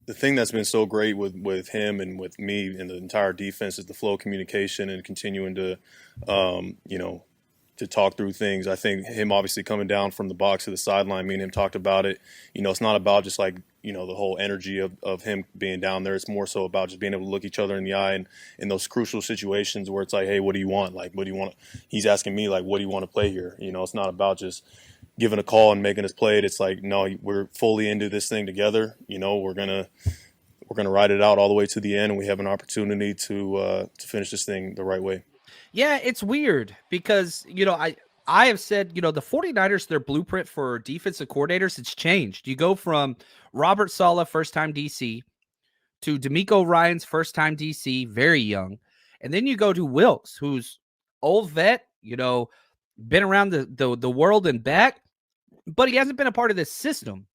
the thing that's been so great with him and with me and the entire defense is the flow of communication and continuing to, you know, to talk through things. I think him obviously coming down from the box to the sideline, me and him talked about it. You know, it's not about just like, you know, the whole energy of him being down there. It's more so about just being able to look each other in the eye and in those crucial situations where it's like, hey, what do you want? Like, what do you want? He's asking me, like, what do you want to play here? You know, it's not about just giving a call and making us play it. It's like, no, we're fully into this thing together. You know, we're gonna ride it out all the way to the end, and we have an opportunity to finish this thing the right way. Yeah, it's weird because, I have said, the 49ers, their blueprint for defensive coordinators, it's changed. You go from Robert Saleh, first time DC, to D'Amico Ryan's first time DC, very young. And then you go to Wilks, who's old vet, been around the world and back, but he hasn't been a part of this system.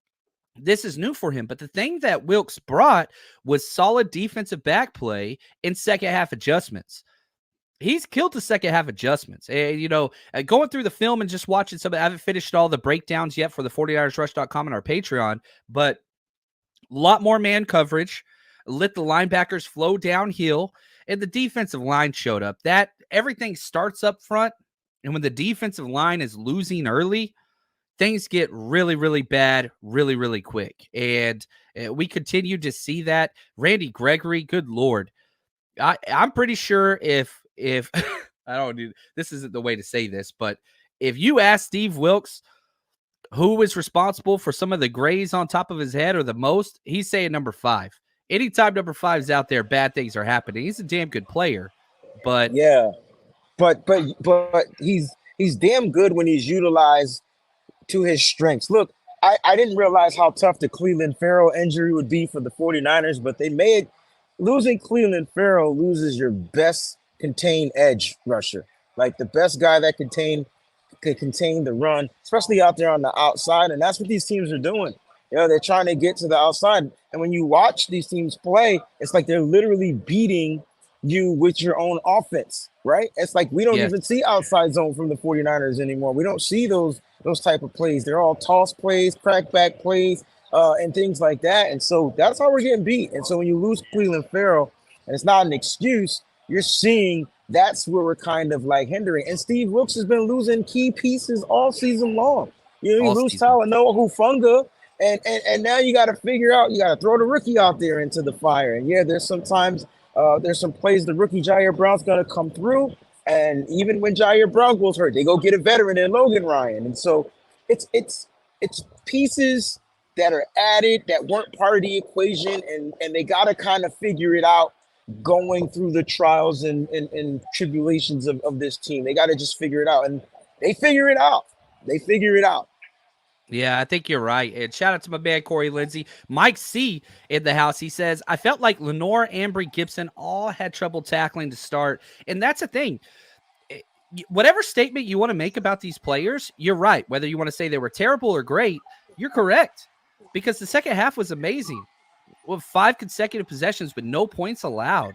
This is new for him. But the thing that Wilks brought was solid defensive back play and second half adjustments. He's killed the second half adjustments. Going through the film and just watching some, I haven't finished all the breakdowns yet for the 49ersrush.com and our Patreon, but a lot more man coverage, let the linebackers flow downhill, and the defensive line showed up. That everything starts up front, and when the defensive line is losing early, things get really, really bad, really, really quick. And we continue to see that. Randy Gregory, good Lord. I'm pretty sure if I don't do this isn't the way to say this, but if you ask Steve Wilks who is responsible for some of the grays on top of his head or the most, he's saying number 5. Anytime number 5 is out there, bad things are happening. He's a damn good player, but Yeah, but he's damn good when he's utilized to his strengths. Look, I didn't realize how tough the Cleveland Farrell injury would be for the 49ers, but they made losing Cleveland Farrell loses your best contained edge rusher, like the best guy that could contain the run, especially out there on the outside. And that's what these teams are doing. They're trying to get to the outside. And when you watch these teams play, it's like they're literally beating you with your own offense, right? It's like we don't yes. even see outside zone from the 49ers anymore. We don't see those type of plays. They're all toss plays, crackback plays, and things like that. And so that's how we're getting beat. And so when you lose Cleveland Farrell, and it's not an excuse, you're seeing that's where we're kind of like hindering. And Steve Wilks has been losing key pieces all season long. You lose Talanoa Hufanga, and now you got to figure out, you got to throw the rookie out there into the fire. And yeah, there's sometimes there's some plays the rookie Jair Brown's going to come through. And even when Jair Brown goes hurt, they go get a veteran in Logan Ryan. And so it's pieces that are added that weren't part of the equation, and they got to kind of figure it out going through the trials and tribulations of this team. They got to just figure it out, and they figure it out. Yeah, I think you're right. And shout out to my man, Corey Lindsay. Mike C. in the house. He says, I felt like Lenore, Ambry, Gibson all had trouble tackling to start. And that's the thing. Whatever statement you want to make about these players, you're right. Whether you want to say they were terrible or great, you're correct. Because the second half was amazing. With 5 consecutive possessions with no points allowed.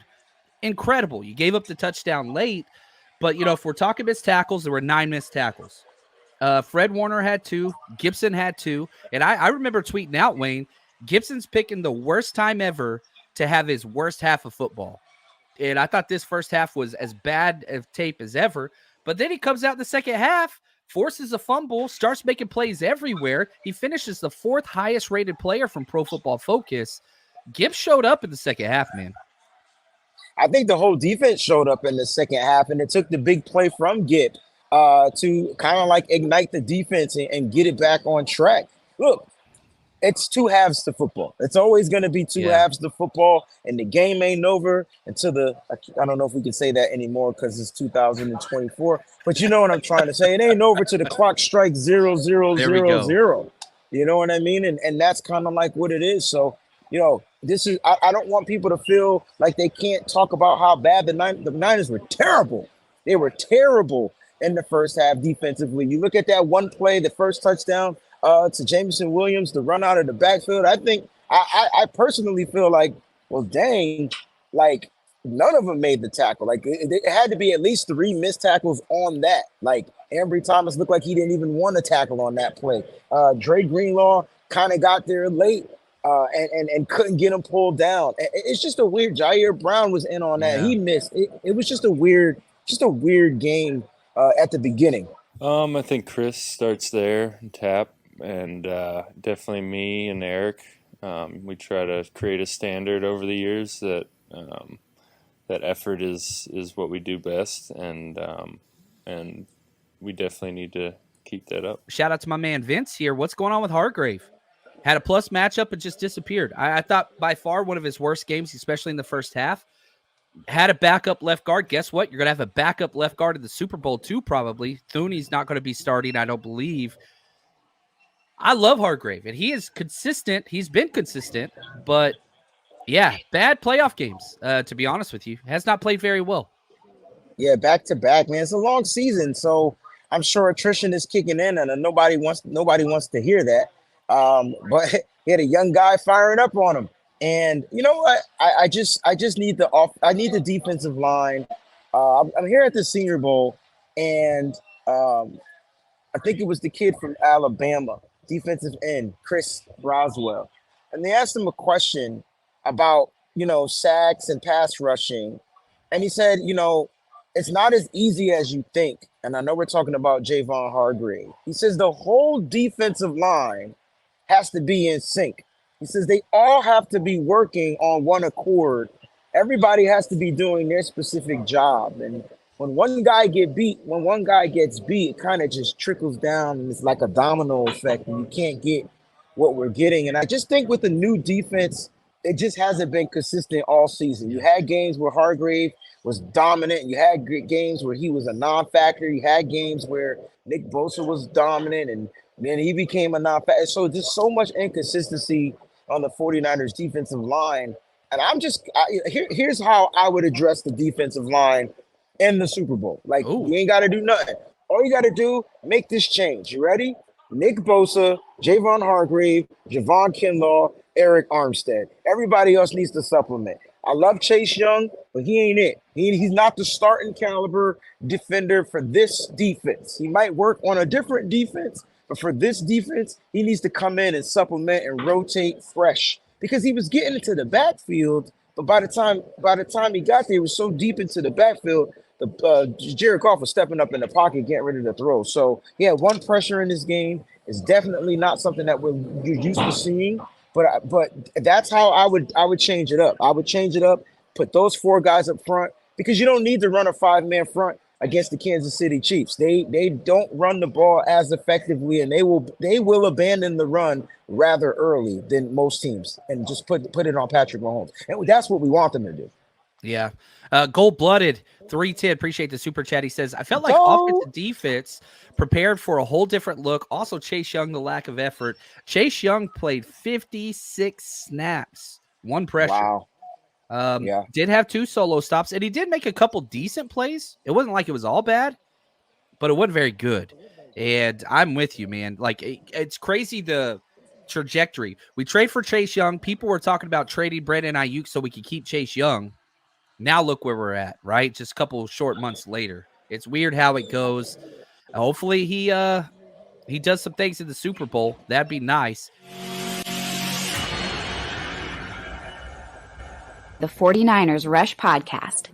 Incredible. You gave up the touchdown late. But, if we're talking missed tackles, there were 9 missed tackles. Fred Warner had 2. Gibson had 2. And I remember tweeting out, Wayne, Gibson's picking the worst time ever to have his worst half of football. And I thought this first half was as bad of tape as ever. But then he comes out in the second half, forces a fumble, starts making plays everywhere. He finishes the 4th highest rated player from Pro Football Focus. Gibbs showed up in the second half, man. I think the whole defense showed up in the second half, and it took the big play from Gibb to kind of like ignite the defense and get it back on track. Look, it's 2 halves to football. It's always going to be 2 halves to football, and the game ain't over until I don't know if we can say that anymore because it's 2024, but you know what I'm trying to say. It ain't over till the clock strikes 0-0-0-0. You know what I mean? And that's kind of like what it is. So, this is, I don't want people to feel like they can't talk about how bad the Niners were terrible. They were terrible in the first half defensively. You look at that one play, the first touchdown to Jameson Williams, the run out of the backfield. I think I personally feel like, well, dang, like none of them made the tackle. Like it had to be at least 3 missed tackles on that. Like Ambry Thomas looked like he didn't even want to tackle on that play. Dre Greenlaw kind of got there late. and couldn't get him pulled down. It's just a weird. Jair Brown was in on that. Yeah. He missed. It was just a weird game at the beginning. I think Chris starts there, Tap, and definitely me and Eric. We try to create a standard over the years that that effort is what we do best, and we definitely need to keep that up. Shout out to my man Vince here. What's going on with Hargrave? Had a plus matchup and just disappeared. I thought by far one of his worst games, especially in the first half. Had a backup left guard. Guess what? You're going to have a backup left guard in the Super Bowl too, probably. Thuney's not going to be starting, I don't believe. I love Hargrave, and he is consistent. He's been consistent, but yeah, bad playoff games, to be honest with you. Has not played very well. Yeah, back to back, man. It's a long season, so I'm sure attrition is kicking in, and nobody wants to hear that. But he had a young guy firing up on him. And you know what? I just need I need the defensive line. I'm here at the Senior Bowl, and I think it was the kid from Alabama, defensive end, Chris Broswell. And they asked him a question about, sacks and pass rushing. And he said, it's not as easy as you think. And I know we're talking about Javon Hargrave. He says the whole defensive line has to be in sync. He says they all have to be working on one accord. Everybody has to be doing their specific job. And when one guy gets beat, it kind of just trickles down, and it's like a domino effect, and you can't get what we're getting. And I just think with the new defense, it just hasn't been consistent all season. You had games where Hargrave was dominant. You had games where he was a non-factor. You had games where Nick Bosa was dominant, and then he became a non-factor. So there's so much inconsistency on the 49ers defensive line. And here's how I would address the defensive line in the Super Bowl. Like, you ain't got to do nothing. All you got to do, make this change. You ready? Nick Bosa, Javon Hargrave, Javon Kinlaw, Eric Armstead. Everybody else needs to supplement. I love Chase Young, but he ain't it. He's not the starting caliber defender for this defense. He might work on a different defense, but for this defense, he needs to come in and supplement and rotate fresh, because he was getting into the backfield, but by the time he got there, he was so deep into the backfield, Jared Goff was stepping up in the pocket, getting ready to throw. So he had one pressure in this game. It's definitely not something that you're used to seeing. But that's how I would change it up. I would change it up, put those four guys up front, because you don't need to run a 5-man front against the Kansas City Chiefs. They don't run the ball as effectively, and they will abandon the run rather early than most teams, and just put it on Patrick Mahomes. And that's what we want them to do. Yeah. Gold-blooded 310. Appreciate the super chat. He says, I felt like offense and defense prepared for a whole different look. Also, Chase Young, the lack of effort. Chase Young played 56 snaps, one pressure. Wow. Did have 2 solo stops, and he did make a couple decent plays. It wasn't like it was all bad, but it wasn't very good. And I'm with you, man. Like, it's crazy the trajectory. We trade for Chase Young. People were talking about trading Brandon Ayuk so we could keep Chase Young. Now look where we're at, right? Just a couple short months later. It's weird how it goes. Hopefully he does some things in the Super Bowl. That'd be nice. The 49ers Rush Podcast.